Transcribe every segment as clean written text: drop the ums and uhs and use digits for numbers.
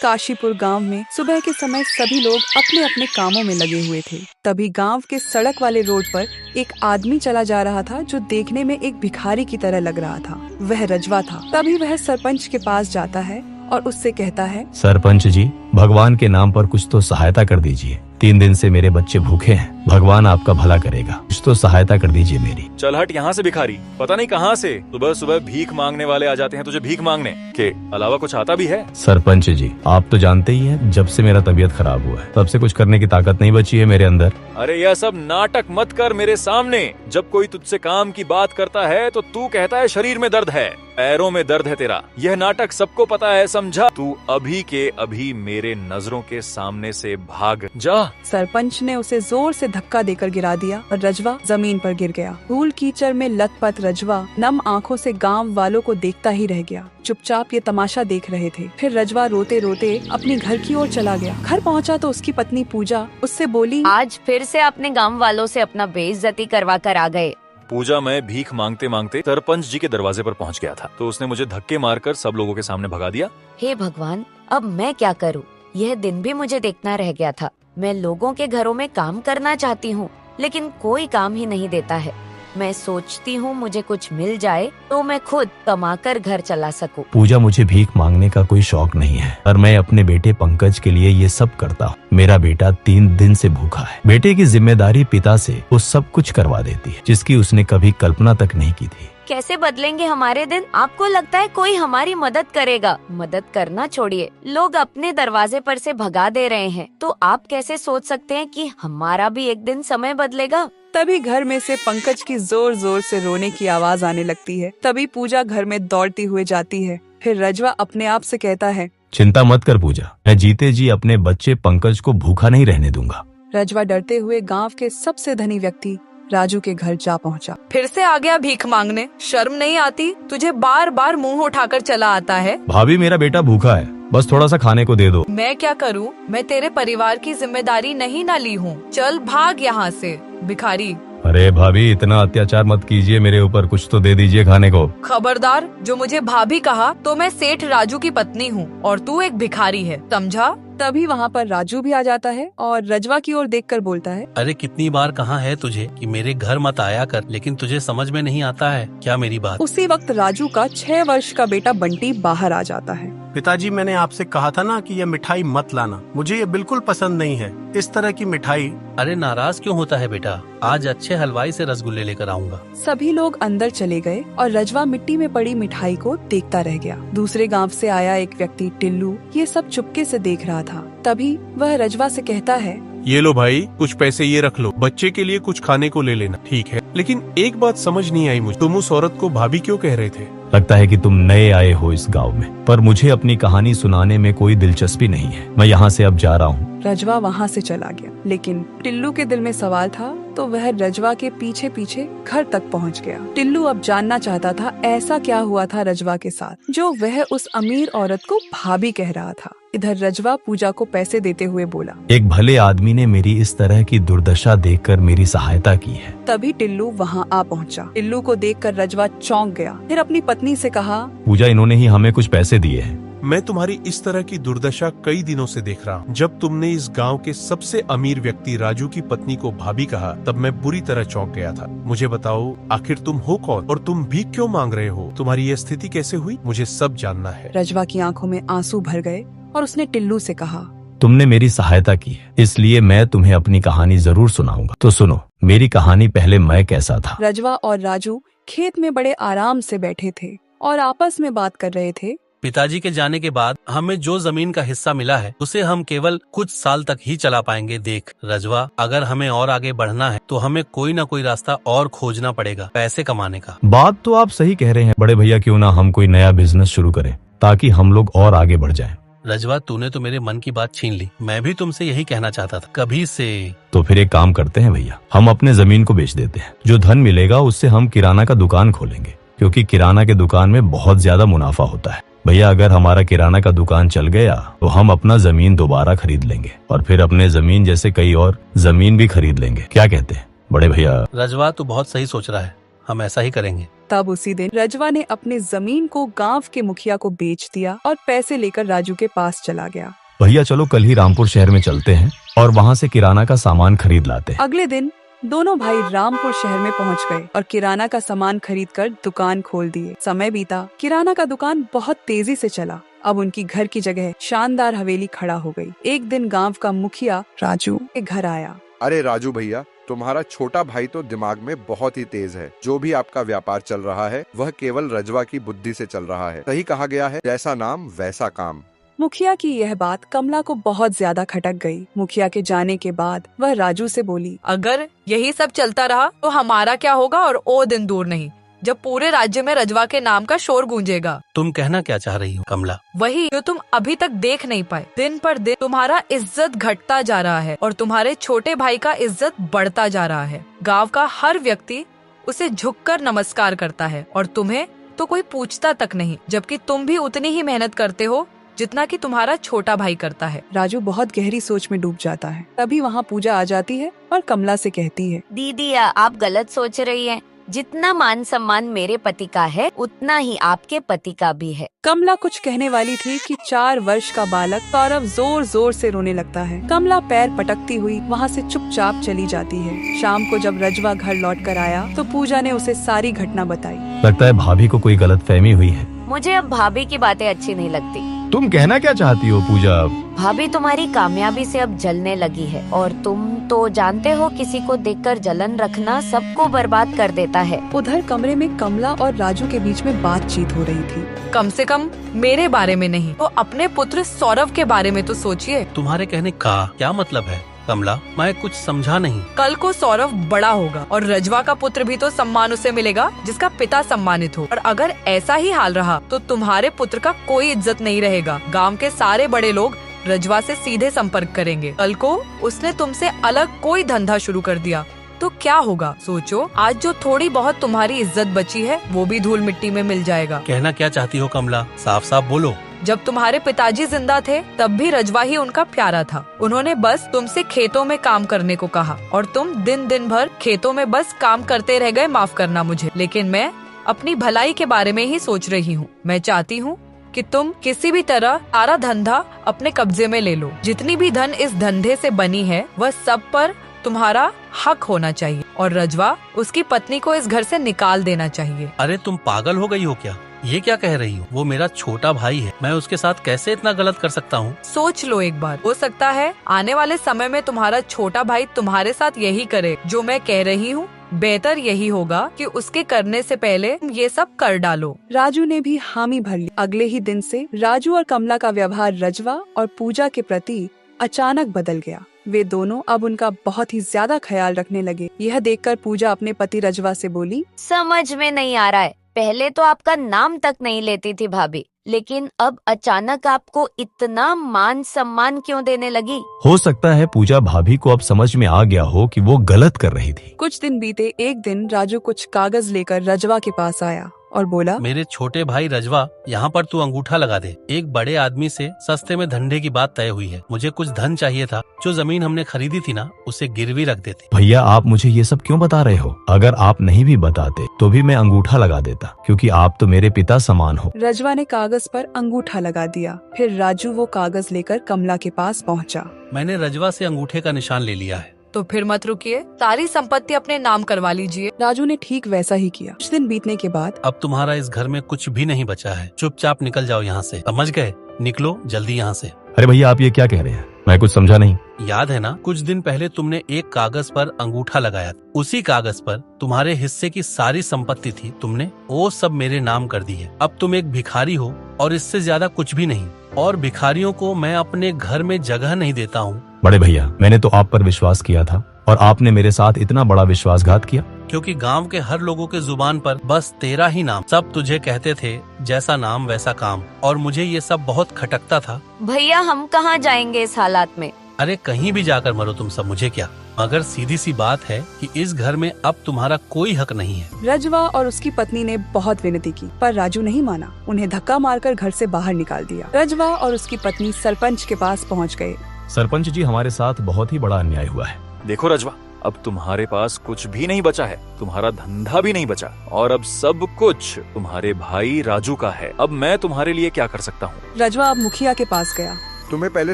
काशीपुर गांव में सुबह के समय सभी लोग अपने अपने कामों में लगे हुए थे। तभी गांव के सड़क वाले रोड पर एक आदमी चला जा रहा था जो देखने में एक भिखारी की तरह लग रहा था। वह रजवा था। तभी वह सरपंच के पास जाता है और उससे कहता है, सरपंच जी, भगवान के नाम पर कुछ तो सहायता कर दीजिए। 3 दिन से मेरे बच्चे भूखे हैं। भगवान आपका भला करेगा, कुछ तो सहायता कर दीजिए मेरी। चल हट यहाँ से भिखारी, पता नहीं कहाँ से सुबह सुबह भीख मांगने वाले आ जाते हैं तुझे भीख मांगने के अलावा कुछ आता भी है? सरपंच जी, आप तो जानते ही हैं, जब से मेरा तबीयत खराब हुआ है तब से कुछ करने की ताकत नहीं बची है मेरे अंदर। अरे यह सब नाटक मत कर मेरे सामने। जब कोई तुझसे काम की बात करता है तो तू कहता है शरीर में दर्द है, पैरों में दर्द है तेरा। यह नाटक सबको पता है, समझा? तू अभी के अभी मेरे नजरों के सामने से भाग जा। सरपंच ने उसे जोर से धक्का देकर गिरा दिया और रजवा जमीन पर गिर गया। धूल कीचड़ में लथपथ रजवा नम आंखों से गांव वालों को देखता ही रह गया। चुपचाप ये तमाशा देख रहे थे। फिर रजवा रोते रोते अपने घर की ओर चला गया। घर पहुंचा तो उसकी पत्नी पूजा उससे बोली, आज फिर से अपने गांव वालों से अपना बेइज्जती करवा कर आ गए। पूजा, मैं भीख मांगते मांगते सरपंच जी के दरवाजे पर पहुंच गया था तो उसने मुझे धक्के मारकर सब लोगों के सामने भगा दिया। हे भगवान, अब मैं क्या करूं? यह दिन भी मुझे देखना रह गया था। मैं लोगों के घरों में काम करना चाहती हूँ लेकिन कोई काम ही नहीं देता है। मैं सोचती हूँ मुझे कुछ मिल जाए तो मैं खुद कमाकर घर चला सकूं। पूजा, मुझे भीख मांगने का कोई शौक नहीं है और मैं अपने बेटे पंकज के लिए ये सब करता हूँ। मेरा बेटा 3 दिन से भूखा है। बेटे की जिम्मेदारी पिता से वो सब कुछ करवा देती है जिसकी उसने कभी कल्पना तक नहीं की थी। कैसे बदलेंगे हमारे दिन? आपको लगता है कोई हमारी मदद करेगा? मदद करना छोड़िए, लोग अपने दरवाजे पर से भगा दे रहे हैं तो आप कैसे सोच सकते हैं कि हमारा भी एक दिन समय बदलेगा? तभी घर में से पंकज की जोर जोर से रोने की आवाज आने लगती है। तभी पूजा घर में दौड़ती हुए जाती है। फिर रजवा अपने आप से कहता है, चिंता मत कर पूजा, मैं जीते जी अपने बच्चे पंकज को भूखा नहीं रहने दूंगा। रजवा डरते हुए गांव के सबसे धनी व्यक्ति राजू के घर जा पहुंचा। फिर से आ गया भीख मांगने? शर्म नहीं आती तुझे? बार बार मुंह उठाकर चला आता है। भाभी, मेरा बेटा भूखा है, बस थोड़ा सा खाने को दे दो। मैं क्या करूं? मैं तेरे परिवार की जिम्मेदारी नहीं ना ली हूं। चल भाग यहाँ से भिखारी। अरे भाभी, इतना अत्याचार मत कीजिए मेरे ऊपर, कुछ तो दे दीजिए खाने को। खबरदार, जो मुझे भाभी कहा तो मैं सेठ राजू की पत्नी हूँ और तू एक भिखारी है, समझा? तभी वहाँ पर राजू भी आ जाता है और रजवा की ओर देखकर बोलता है, अरे कितनी बार कहा है तुझे कि मेरे घर मत आया कर, लेकिन तुझे समझ में नहीं आता है क्या मेरी बात? उसी वक्त राजू का 6 वर्ष का बेटा बंटी बाहर आ जाता है। पिताजी, मैंने आपसे कहा था ना कि ये मिठाई मत लाना, मुझे ये बिल्कुल पसंद नहीं है, इस तरह की मिठाई। अरे नाराज क्यों होता है बेटा? आज अच्छे हलवाई से रसगुल्ले लेकर आऊंगा। सभी लोग अंदर चले गए और रजवा मिट्टी में पड़ी मिठाई को देखता रह गया। दूसरे गांव से आया एक व्यक्ति टिल्लू ये सब चुपके से देख रहा था। तभी वह रजवा से कहता है, ये लो भाई, कुछ पैसे ये रख लो, बच्चे के लिए कुछ खाने को ले लेना, ठीक है? लेकिन एक बात समझ नहीं आई मुझे, तुम उस औरत को भाभी क्यों कह रहे थे? लगता है कि तुम नए आए हो इस गांव में, पर मुझे अपनी कहानी सुनाने में कोई दिलचस्पी नहीं है। मैं यहाँ से अब जा रहा हूँ। रजवा वहाँ से चला गया, लेकिन टिल्लू के दिल में सवाल था तो वह रजवा के पीछे पीछे घर तक पहुँच गया। टिल्लू अब जानना चाहता था ऐसा क्या हुआ था रजवा के साथ जो वह उस अमीर औरत को भाभी कह रहा था। इधर रजवा पूजा को पैसे देते हुए बोला, एक भले आदमी ने मेरी इस तरह की दुर्दशा देखकर मेरी सहायता की है। तभी टिल्लू वहाँ आ पहुँचा। टिल्लू को देखकर रजवा चौंक गया। फिर अपनी पत्नी से कहा, पूजा, इन्होंने ही हमें कुछ पैसे दिए हैं। मैं तुम्हारी इस तरह की दुर्दशा कई दिनों से देख रहा हूँ। जब तुमने इस गांव के सबसे अमीर व्यक्ति राजू की पत्नी को भाभी कहा तब मैं बुरी तरह चौंक गया था। मुझे बताओ, आखिर तुम हो कौन और तुम भीख क्यों मांग रहे हो? तुम्हारी ये स्थिति कैसे हुई? मुझे सब जानना है। रजवा की आंखों में आंसू भर गए और उसने टिल्लू से कहा, तुमने मेरी सहायता की है, इसलिए मैं तुम्हें अपनी कहानी जरूर सुनाऊंगा। तो सुनो मेरी कहानी, पहले मैं कैसा था। रजवा और राजू खेत में बड़े आराम से बैठे थे और आपस में बात कर रहे थे। पिताजी के जाने के बाद हमें जो जमीन का हिस्सा मिला है उसे हम केवल कुछ साल तक ही चला पाएंगे। देख रजवा, अगर हमें और आगे बढ़ना है तो हमें कोई न कोई रास्ता और खोजना पड़ेगा पैसे कमाने का। बात तो आप सही कह रहे हैं बड़े भैया, क्यों ना हम कोई नया बिजनेस शुरू करें ताकि हम लोग और आगे बढ़ जाएं। रजवा, तूने तो मेरे मन की बात छीन ली। मैं भी तुमसे यही कहना चाहता था कभी से। तो फिर एक काम करते हैं भैया, हम अपने जमीन को बेच देते हैं। जो धन मिलेगा उससे हम किराना का दुकान खोलेंगे, क्योंकि किराना के दुकान में बहुत ज्यादा मुनाफा होता है। भैया, अगर हमारा किराना का दुकान चल गया तो हम अपना जमीन दोबारा खरीद लेंगे और फिर अपने जमीन जैसे कई और जमीन भी खरीद लेंगे। क्या कहते हैं बड़े भैया? रजवा, तू बहुत सही सोच रहा है। हम ऐसा ही करेंगे। तब उसी दिन रजवा ने अपने जमीन को गांव के मुखिया को बेच दिया और पैसे लेकर राजू के पास चला गया। भैया चलो कल ही रामपुर शहर में चलते हैं और वहाँ से किराना का सामान खरीद लाते हैं। अगले दिन दोनों भाई रामपुर शहर में पहुंच गए और किराना का सामान खरीदकर दुकान खोल दिए। समय बीता, किराना का दुकान बहुत तेजी से चला। अब उनकी घर की जगह शानदार हवेली खड़ा हो गई। एक दिन गांव का मुखिया राजू के घर आया। अरे राजू भैया, तुम्हारा छोटा भाई तो दिमाग में बहुत ही तेज है। जो भी आपका व्यापार चल रहा है वह केवल रजवा की बुद्धि से चल रहा है। सही कहा गया है, जैसा नाम वैसा काम। मुखिया की यह बात कमला को बहुत ज्यादा खटक गई। मुखिया के जाने के बाद वह राजू से बोली, अगर यही सब चलता रहा तो हमारा क्या होगा, और वो दिन दूर नहीं जब पूरे राज्य में रजवा के नाम का शोर गूंजेगा। तुम कहना क्या चाह रही हो कमला? वही जो तुम अभी तक देख नहीं पाए। दिन पर दिन तुम्हारा इज्जत घटता जा रहा है और तुम्हारे छोटे भाई का इज्जत बढ़ता जा रहा है। गांव का हर व्यक्ति उसे झुककर नमस्कार करता है और तुम्हें तो कोई पूछता तक नहीं, जबकि तुम भी उतनी ही मेहनत करते हो जितना कि तुम्हारा छोटा भाई करता है। राजू बहुत गहरी सोच में डूब जाता है। तभी वहाँ पूजा आ जाती है और कमला से कहती है, दीदी आप गलत सोच रही हैं। जितना मान सम्मान मेरे पति का है उतना ही आपके पति का भी है। कमला कुछ कहने वाली थी कि 4 वर्ष का बालक सौरभ जोर जोर से रोने लगता है। कमला पैर पटकती हुई वहाँ से चुपचाप चली जाती है। शाम को जब रजवा घर लौट कर आया तो पूजा ने उसे सारी घटना बताई। लगता है भाभी को कोई गलतफहमी हुई है। मुझे अब भाभी की बातें अच्छी नहीं लगती। तुम कहना क्या चाहती हो पूजा? भाभी तुम्हारी कामयाबी से अब जलने लगी है और तुम तो जानते हो किसी को देखकर जलन रखना सबको बर्बाद कर देता है। उधर कमरे में कमला और राजू के बीच में बातचीत हो रही थी। कम से कम मेरे बारे में नहीं तो अपने पुत्र सौरभ के बारे में तो सोचिए। तुम्हारे कहने का क्या मतलब है कमला? मैं कुछ समझा नहीं। कल को सौरभ बड़ा होगा और रजवा का पुत्र भी तो सम्मान उसे मिलेगा जिसका पिता सम्मानित हो। और अगर ऐसा ही हाल रहा तो तुम्हारे पुत्र का कोई इज्जत नहीं रहेगा। गांव के सारे बड़े लोग रजवा से सीधे संपर्क करेंगे। कल को उसने तुमसे अलग कोई धंधा शुरू कर दिया तो क्या होगा? सोचो, आज जो थोड़ी बहुत तुम्हारी इज्जत बची है वो भी धूल मिट्टी में मिल जाएगा। कहना क्या चाहती हो कमला? साफ साफ बोलो। जब तुम्हारे पिताजी जिंदा थे तब भी रजवा ही उनका प्यारा था। उन्होंने बस तुमसे खेतों में काम करने को कहा और तुम दिन भर खेतों में बस काम करते रह गए। माफ करना मुझे, लेकिन मैं अपनी भलाई के बारे में ही सोच रही हूँ। मैं चाहती हूँ कि तुम किसी भी तरह सारा धंधा अपने कब्जे में ले लो। जितनी भी धन इस धंधे से बनी है वह सब पर तुम्हारा हक होना चाहिए और रजवा उसकी पत्नी को इस घर से निकाल देना चाहिए। अरे तुम पागल हो गई हो क्या? ये क्या कह रही हो? वो मेरा छोटा भाई है, मैं उसके साथ कैसे इतना गलत कर सकता हूँ? सोच लो एक बार, हो सकता है आने वाले समय में तुम्हारा छोटा भाई तुम्हारे साथ यही करे जो मैं कह रही हूँ। बेहतर यही होगा कि उसके करने से पहले तुम ये सब कर डालो। राजू ने भी हामी भर ली। अगले ही दिन से राजू और कमला का व्यवहार रजवा और पूजा के प्रति अचानक बदल गया। वे दोनों अब उनका बहुत ही ज्यादा ख्याल रखने लगे। यह देखकर पूजा अपने पति रजवा से बोली, समझ में नहीं आ रहा है। पहले तो आपका नाम तक नहीं लेती थी भाभी, लेकिन अब अचानक आपको इतना मान सम्मान क्यों देने लगी? हो सकता है पूजा भाभी को अब समझ में आ गया हो कि वो गलत कर रही थी। कुछ दिन बीते। एक दिन राजू कुछ कागज लेकर रजवा के पास आया और बोला, मेरे छोटे भाई रजवा, यहाँ पर तू अंगूठा लगा दे। एक बड़े आदमी से सस्ते में धंधे की बात तय हुई है। मुझे कुछ धन चाहिए था। जो जमीन हमने खरीदी थी ना, उसे गिरवी रख देते। भैया आप मुझे ये सब क्यों बता रहे हो? अगर आप नहीं भी बताते तो भी मैं अंगूठा लगा देता, क्योंकि आप तो मेरे पिता समान हो। रजवा ने कागज पर अंगूठा लगा दिया। फिर राजू वो कागज लेकर कमला के पास पहुँचा। मैंने रजवा से अंगूठे का निशान ले लिया है। तो फिर मत रुकिए, सारी संपत्ति अपने नाम करवा लीजिए। राजू ने ठीक वैसा ही किया। कुछ दिन बीतने के बाद अब तुम्हारा इस घर में कुछ भी नहीं बचा है। चुपचाप निकल जाओ यहाँ से, समझ गए? निकलो जल्दी यहाँ से। अरे भैया आप ये क्या कह रहे हैं? मैं कुछ समझा नहीं। याद है ना, कुछ दिन पहले तुमने एक कागज पर अंगूठा लगाया। उसी कागज पर तुम्हारे हिस्से की सारी संपत्ति थी, तुमने वो सब मेरे नाम कर दी है। अब तुम एक भिखारी हो और इससे ज्यादा कुछ भी नहीं। और भिखारियों को मैं अपने घर में जगह नहीं देता हूँ। बड़े भैया मैंने तो आप पर विश्वास किया था और आपने मेरे साथ इतना बड़ा विश्वासघात किया। क्योंकि गांव के हर लोगों के जुबान पर बस तेरा ही नाम, सब तुझे कहते थे, जैसा नाम वैसा काम। और मुझे ये सब बहुत खटकता था। भैया हम कहाँ जाएंगे इस हालात में? अरे कहीं भी जाकर मरो तुम सब, मुझे क्या। मगर सीधी सी बात है कि इस घर में अब तुम्हारा कोई हक नहीं है। रजवा और उसकी पत्नी ने बहुत विनती की पर राजू नहीं माना। उन्हें धक्का मारकर घर से बाहर निकाल दिया। रजवा और उसकी पत्नी सरपंच के पास पहुंच गए। सरपंच जी हमारे साथ बहुत ही बड़ा अन्याय हुआ है। देखो रजवा, अब तुम्हारे पास कुछ भी नहीं बचा है, तुम्हारा धंधा भी नहीं बचा, और अब सब कुछ तुम्हारे भाई राजू का है। अब मैं तुम्हारे लिए क्या कर सकता हूँ? रजवा अब मुखिया के पास गया। तुम्हें पहले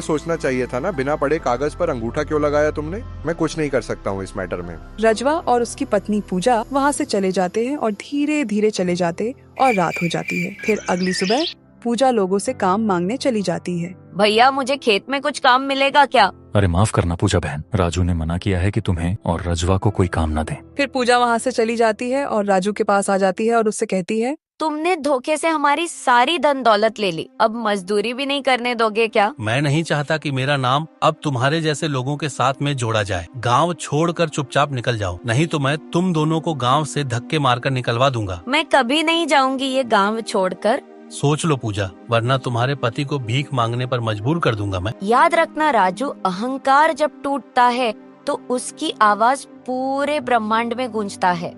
सोचना चाहिए था ना, बिना पढ़े कागज पर अंगूठा क्यों लगाया तुमने? मैं कुछ नहीं कर सकता हूँ इस मैटर में। रजवा और उसकी पत्नी पूजा वहाँ से चले जाते हैं और धीरे धीरे चले जाते और रात हो जाती है। फिर अगली सुबह पूजा लोगों से काम मांगने चली जाती है। भैया मुझे खेत में कुछ काम मिलेगा क्या? अरे माफ करना पूजा बहन, राजू ने मना किया है कि तुम्हें और रजवा को कोई काम न दें। फिर पूजा वहाँ से चली जाती है और राजू के पास आ जाती है और उससे कहती है, तुमने धोखे से हमारी सारी धन दौलत ले ली, अब मजदूरी भी नहीं करने दोगे क्या? मैं नहीं चाहता कि मेरा नाम अब तुम्हारे जैसे लोगों के साथ में जोड़ा जाए। गांव छोड़कर चुपचाप निकल जाओ, नहीं तो मैं तुम दोनों को गांव से धक्के मारकर निकलवा दूंगा। मैं कभी नहीं जाऊंगी ये गांव छोड़कर। सोच लो पूजा, वरना तुम्हारे पति को भीख मांगने पर मजबूर कर दूंगा मैं। याद रखना राजू, अहंकार जब टूटता है तो उसकी आवाज पूरे ब्रह्मांड में गूंजता है।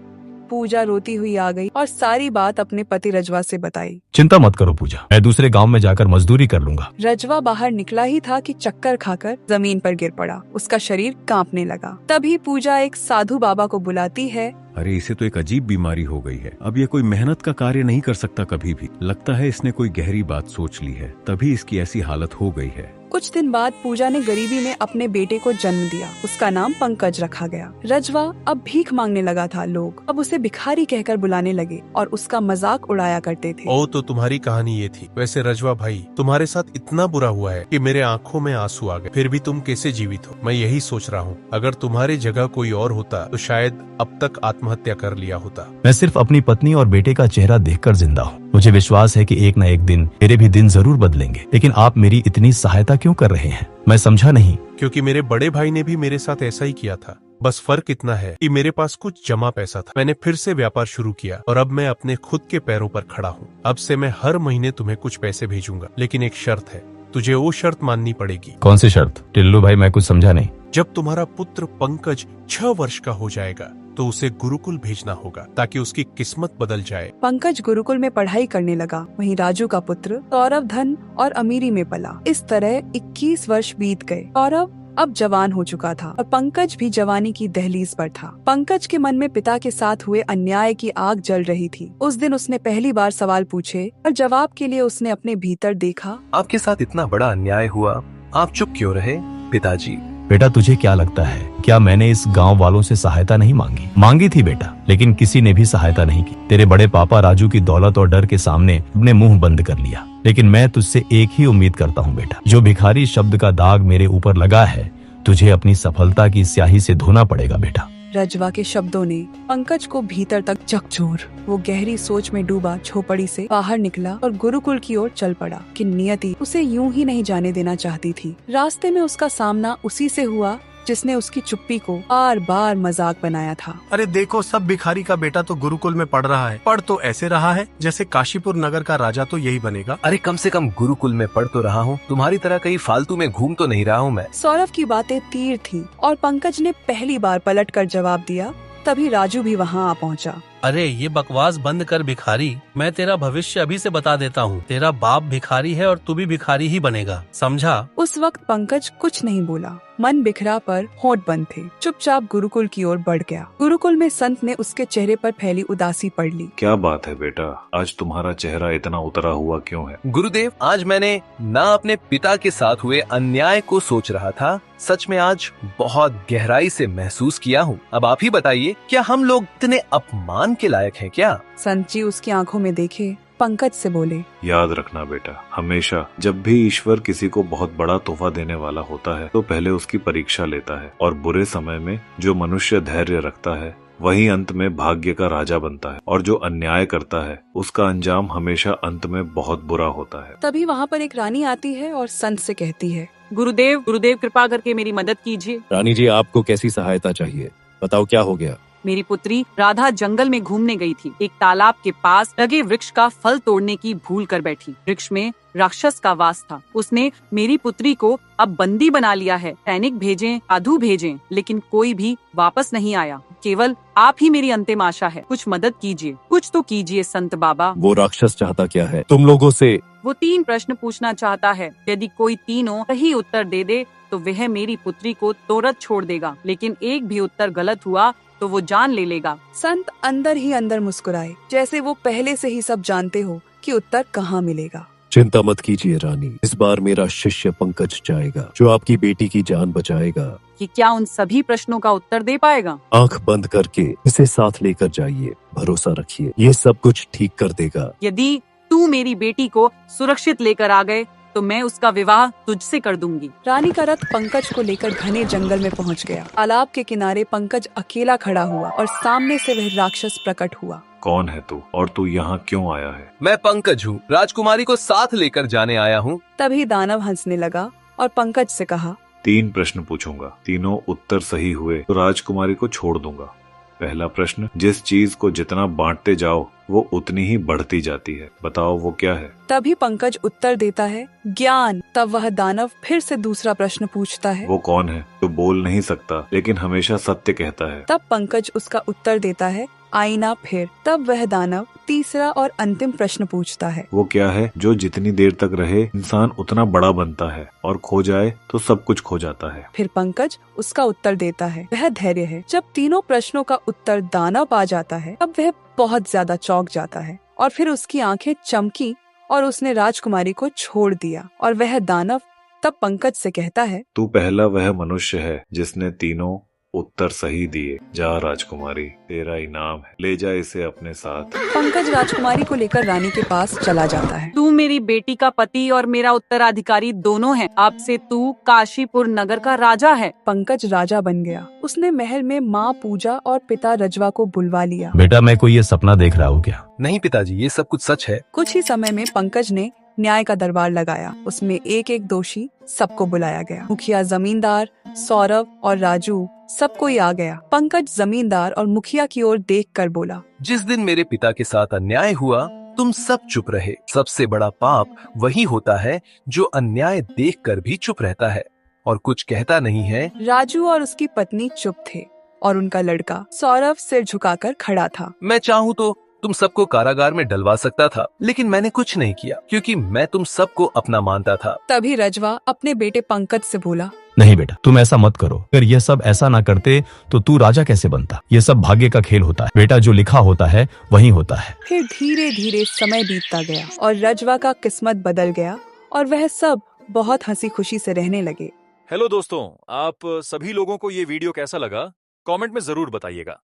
पूजा रोती हुई आ गई और सारी बात अपने पति रजवा से बताई। चिंता मत करो पूजा, मैं दूसरे गांव में जाकर मजदूरी कर लूंगा। रजवा बाहर निकला ही था कि चक्कर खाकर जमीन पर गिर पड़ा। उसका शरीर कांपने लगा। तभी पूजा एक साधु बाबा को बुलाती है। अरे इसे तो एक अजीब बीमारी हो गई है, अब ये कोई मेहनत का कार्य नहीं कर सकता कभी भी। लगता है इसने कोई गहरी बात सोच ली है, तभी इसकी ऐसी हालत हो गई है। कुछ दिन बाद पूजा ने गरीबी में अपने बेटे को जन्म दिया। उसका नाम पंकज रखा गया। रजवा अब भीख मांगने लगा था। लोग अब उसे भिखारी कहकर बुलाने लगे और उसका मजाक उड़ाया करते थे। ओ तो तुम्हारी कहानी ये थी। वैसे रजवा भाई, तुम्हारे साथ इतना बुरा हुआ है कि मेरे आंखों में आंसू आ गए, फिर भी तुम कैसे जीवित हो? मैं यही सोच रहा हूँ, अगर तुम्हारी जगह कोई और होता तो शायद अब तक आत्महत्या कर लिया होता। मैं सिर्फ अपनी पत्नी और बेटे का चेहरा देखकर जिंदा हूँ। मुझे विश्वास है कि एक न एक दिन मेरे भी दिन जरूर बदलेंगे, लेकिन आप मेरी इतनी सहायता क्यों कर रहे हैं? मैं समझा नहीं। क्योंकि मेरे बड़े भाई ने भी मेरे साथ ऐसा ही किया था। बस फर्क इतना है कि मेरे पास कुछ जमा पैसा था। मैंने फिर से व्यापार शुरू किया और अब मैं अपने खुद के पैरों पर खड़ा हूँ। अब से मैं हर महीने तुम्हें कुछ पैसे भेजूंगा, लेकिन एक शर्त है, तुझे वो शर्त माननी पड़ेगी। कौन सी शर्त? टिल्लू भाई मैं कुछ समझा नहीं। जब तुम्हारा पुत्र पंकज 6 वर्ष का हो जाएगा तो उसे गुरुकुल भेजना होगा ताकि उसकी किस्मत बदल जाए। पंकज गुरुकुल में पढ़ाई करने लगा। वहीं राजू का पुत्र सौरभ धन और अमीरी में पला। इस तरह 21 वर्ष बीत गए। सौरभ अब जवान हो चुका था और पंकज भी जवानी की दहलीज पर था। पंकज के मन में पिता के साथ हुए अन्याय की आग जल रही थी। उस दिन उसने पहली बार सवाल पूछे और जवाब के लिए उसने अपने भीतर देखा। आपके साथ इतना बड़ा अन्याय हुआ, आप चुप क्यों रहे पिताजी? बेटा तुझे क्या लगता है, क्या मैंने इस गांव वालों से सहायता नहीं मांगी? मांगी थी बेटा, लेकिन किसी ने भी सहायता नहीं की। तेरे बड़े पापा राजू की दौलत और डर के सामने अपने मुंह बंद कर लिया। लेकिन मैं तुझसे एक ही उम्मीद करता हूँ बेटा, जो भिखारी शब्द का दाग मेरे ऊपर लगा है, तुझे अपनी सफलता की स्याही से धोना पड़ेगा बेटा। रजवा के शब्दों ने पंकज को भीतर तक झकझोर। वो गहरी सोच में डूबा झोपड़ी से बाहर निकला और गुरुकुल की ओर चल पड़ा कि नियति उसे यूं ही नहीं जाने देना चाहती थी। रास्ते में उसका सामना उसी से हुआ जिसने उसकी चुप्पी को बार बार मजाक बनाया था। अरे देखो, सब भिखारी का बेटा तो गुरुकुल में पढ़ रहा है। पढ़ तो ऐसे रहा है जैसे काशीपुर नगर का राजा तो यही बनेगा। अरे कम से कम गुरुकुल में पढ़ तो रहा हूँ, तुम्हारी तरह कहीं फालतू में घूम तो नहीं रहा हूँ मैं। सौरभ की बातें तीर थी और पंकज ने पहली बार पलटकर जवाब दिया। तभी राजू भी वहाँ आ पहुँचा। अरे ये बकवास बंद कर भिखारी, मैं तेरा भविष्य अभी से बता देता हूँ। तेरा बाप भिखारी है और तू भी भिखारी ही बनेगा, समझा? उस वक्त पंकज कुछ नहीं बोला। मन बिखरा पर होंठ बंद थे। चुपचाप गुरुकुल की ओर बढ़ गया। गुरुकुल में संत ने उसके चेहरे पर फैली उदासी पढ़ ली। क्या बात है बेटा, आज तुम्हारा चेहरा इतना उतरा हुआ क्यों है? गुरुदेव, आज मैंने ना अपने पिता के साथ हुए अन्याय को सोच रहा था, सच में आज बहुत गहराई से महसूस किया हूँ। अब आप ही बताइए, क्या हम लोग इतने अपमान के लायक हैं क्या? संत जी उसकी आंखों में देखे, पंकज से बोले, याद रखना बेटा, हमेशा जब भी ईश्वर किसी को बहुत बड़ा तोहफा देने वाला होता है तो पहले उसकी परीक्षा लेता है, और बुरे समय में जो मनुष्य धैर्य रखता है वही अंत में भाग्य का राजा बनता है, और जो अन्याय करता है उसका अंजाम हमेशा अंत में बहुत बुरा होता है। तभी वहाँ पर एक रानी आती है और संत से कहती है, गुरुदेव कृपा करके मेरी मदद कीजिए। रानी जी, आपको कैसी सहायता चाहिए? बताओ क्या हो गया? मेरी पुत्री राधा जंगल में घूमने गई थी। एक तालाब के पास लगे वृक्ष का फल तोड़ने की भूल कर बैठी। वृक्ष में राक्षस का वास था। उसने मेरी पुत्री को अब बंदी बना लिया है। सैनिक भेजें, साधु भेजें, लेकिन कोई भी वापस नहीं आया। केवल आप ही मेरी अंतिम आशा है। कुछ मदद कीजिए, कुछ तो कीजिए संत बाबा। वो राक्षस चाहता क्या है तुम लोगों से? वो 3 प्रश्न पूछना चाहता है। यदि कोई तीनों सही उत्तर दे दे तो वह मेरी पुत्री को तुरंत छोड़ देगा, लेकिन एक भी उत्तर गलत हुआ तो वो जान ले लेगा। संत अंदर ही अंदर मुस्कुराए, जैसे वो पहले से ही सब जानते हो कि उत्तर कहाँ मिलेगा। चिंता मत कीजिए रानी, इस बार मेरा शिष्य पंकज जाएगा जो आपकी बेटी की जान बचाएगा। कि क्या उन सभी प्रश्नों का उत्तर दे पाएगा? आंख बंद करके इसे साथ लेकर जाइए, भरोसा रखिए ये सब कुछ ठीक कर देगा। यदि तू मेरी बेटी को सुरक्षित लेकर आ गए तो मैं उसका विवाह तुझसे कर दूंगी। रानी का रथ पंकज को लेकर घने जंगल में पहुंच गया। तालाब के किनारे पंकज अकेला खड़ा हुआ और सामने से वह राक्षस प्रकट हुआ। कौन है तू और तू यहाँ क्यों आया है? मैं पंकज हूँ, राजकुमारी को साथ लेकर जाने आया हूँ। तभी दानव हंसने लगा और पंकज से कहा, 3 प्रश्न पूछूंगा, तीनों उत्तर सही हुए तो राजकुमारी को छोड़ दूंगा। पहला प्रश्न, जिस चीज को जितना बांटते जाओ वो उतनी ही बढ़ती जाती है, बताओ वो क्या है? तभी पंकज उत्तर देता है, ज्ञान। तब वह दानव फिर से दूसरा प्रश्न पूछता है, वो कौन है जो बोल नहीं सकता लेकिन हमेशा सत्य कहता है? तब पंकज उसका उत्तर देता है, आईना। फिर तब वह दानव तीसरा और अंतिम प्रश्न पूछता है, वो क्या है जो जितनी देर तक रहे इंसान उतना बड़ा बनता है और खो जाए तो सब कुछ खो जाता है? फिर पंकज उसका उत्तर देता है, वह धैर्य है। जब तीनों प्रश्नों का उत्तर दानव पा जाता है तब वह बहुत ज्यादा चौंक जाता है और फिर उसकी आंखें चमकी और उसने राजकुमारी को छोड़ दिया। और वह दानव तब पंकज से कहता है, तू पहला वह मनुष्य है जिसने तीनों उत्तर सही दिए। जा राजकुमारी, तेरा इनाम है, ले जा इसे अपने साथ। पंकज राजकुमारी को लेकर रानी के पास चला जाता है। तू मेरी बेटी का पति और मेरा उत्तराधिकारी दोनों है। अब से तू काशीपुर नगर का राजा है। पंकज राजा बन गया। उसने महल में माँ पूजा और पिता रजवा को बुलवा लिया। बेटा मैं कोई ये सपना देख रहा हूँ क्या? नहीं पिताजी, ये सब कुछ सच है। कुछ ही समय में पंकज ने न्याय का दरबार लगाया। उसमें एक एक दोषी सबको बुलाया गया। मुखिया, जमींदार, सौरभ और राजू सब कोई आ गया। पंकज जमींदार और मुखिया की ओर देखकर बोला, जिस दिन मेरे पिता के साथ अन्याय हुआ तुम सब चुप रहे। सबसे बड़ा पाप वही होता है जो अन्याय देखकर भी चुप रहता है और कुछ कहता नहीं है। राजू और उसकी पत्नी चुप थे और उनका लड़का सौरभ सिर झुकाकर खड़ा था। मैं चाहूँ तो तुम सबको कारागार में डलवा सकता था, लेकिन मैंने कुछ नहीं किया क्योंकि मैं तुम सबको अपना मानता था। तभी रजवा अपने बेटे पंकज से बोला, नहीं बेटा, तुम ऐसा मत करो। अगर ये सब ऐसा ना करते तो तू राजा कैसे बनता? ये सब भाग्य का खेल होता है बेटा, जो लिखा होता है वही होता है। फिर धीरे धीरे समय बीतता गया और रजवा का किस्मत बदल गया और वह सब बहुत हंसी खुशी से रहने लगे। हेलो दोस्तों, आप सभी लोगों को ये वीडियो कैसा लगा कमेंट में जरूर बताइएगा।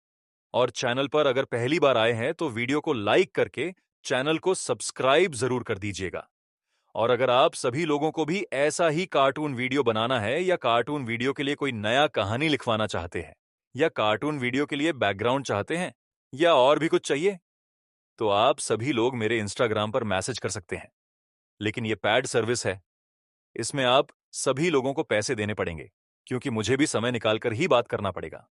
और चैनल पर अगर पहली बार आए हैं तो वीडियो को लाइक करके चैनल को सब्सक्राइब जरूर कर दीजिएगा। और अगर आप सभी लोगों को भी ऐसा ही कार्टून वीडियो बनाना है या कार्टून वीडियो के लिए कोई नया कहानी लिखवाना चाहते हैं या कार्टून वीडियो के लिए बैकग्राउंड चाहते हैं या और भी कुछ चाहिए, तो आप सभी लोग मेरे इंस्टाग्राम पर मैसेज कर सकते हैं। लेकिन ये पैड सर्विस है, इसमें आप सभी लोगों को पैसे देने पड़ेंगे क्योंकि मुझे भी समय निकालकर ही बात करना पड़ेगा।